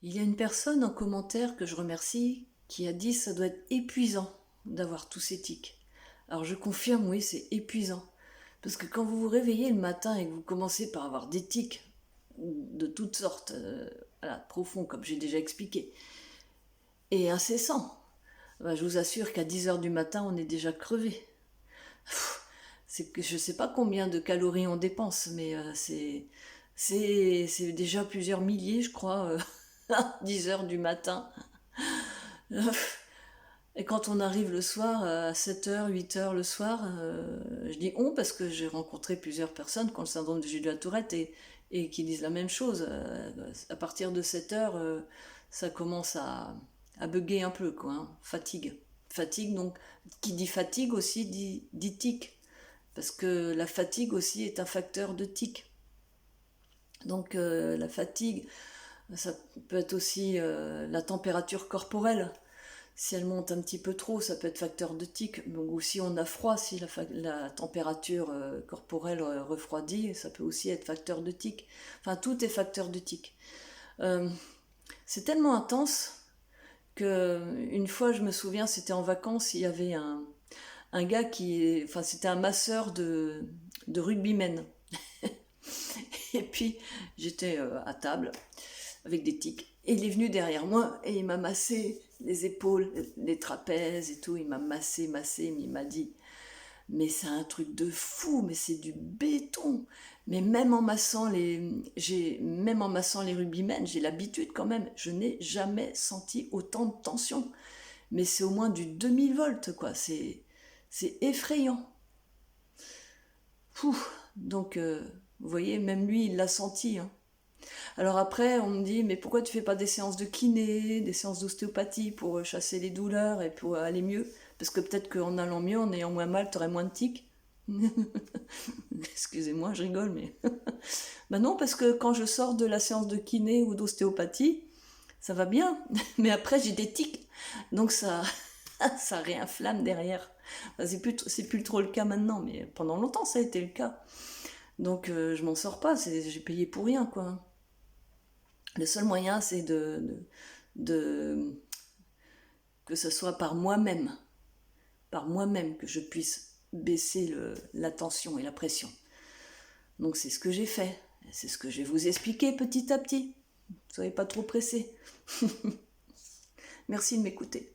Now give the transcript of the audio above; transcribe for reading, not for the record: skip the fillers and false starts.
Il y a une personne en commentaire que je remercie qui a dit ça doit être épuisant d'avoir tous ces tics. Alors je confirme, oui, c'est épuisant. Parce que quand vous vous réveillez le matin et que vous commencez par avoir des tics de toutes sortes, voilà, profonds comme j'ai déjà expliqué, et incessants, ben, je vous assure qu'à 10 heures du matin, on est déjà crevé. C'est que je ne sais pas combien de calories on dépense, mais c'est déjà plusieurs milliers, je crois, à 10 heures du matin. Et quand on arrive le soir, à 7 heures, 8 heures le soir, je dis on parce que j'ai rencontré plusieurs personnes qui ont le syndrome de Gilles de la Tourette et qui disent la même chose. À partir de 7 heures, ça commence à bugger un peu, quoi, hein. Fatigue. Fatigue, donc, qui dit fatigue aussi dit tic. Parce que la fatigue aussi est un facteur de tic. Donc la fatigue, ça peut être aussi la température corporelle. Si elle monte un petit peu trop, ça peut être facteur de tic. Donc, ou si on a froid, si la température corporelle refroidit, ça peut aussi être facteur de tic. Enfin, tout est facteur de tic. Euh, c'est tellement intense que une fois, je me souviens, c'était en vacances, il y avait un gars enfin, c'était un masseur de rugbymen. Et puis, j'étais à table avec des tics. Et il est venu derrière moi et il m'a massé les épaules, les trapèzes et tout. Il m'a massé, mais il m'a dit, mais c'est un truc de fou, mais c'est du béton. Mais même en massant les rugbymen, j'ai l'habitude quand même. Je n'ai jamais senti autant de tension. Mais c'est au moins du 2000 volts, quoi. C'est effrayant. Pouh. Donc, vous voyez, même lui, il l'a senti, hein. Alors après, on me dit, mais pourquoi tu fais pas des séances de kiné, des séances d'ostéopathie pour chasser les douleurs et pour aller mieux? Parce que peut-être qu'en allant mieux, en ayant moins mal, t'aurais moins de tics. Excusez-moi, je rigole, mais... Ben non, parce que quand je sors de la séance de kiné ou d'ostéopathie, ça va bien. Mais après, j'ai des tics. Donc ça réinflamme derrière. Enfin, c'est plus trop le cas maintenant, mais pendant longtemps, ça a été le cas. Donc je m'en sors pas, j'ai payé pour rien, quoi. Le seul moyen, c'est de que ce soit par moi-même que je puisse baisser la tension et la pression. Donc c'est ce que j'ai fait. C'est ce que je vais vous expliquer petit à petit. Ne soyez pas trop pressés. Merci de m'écouter.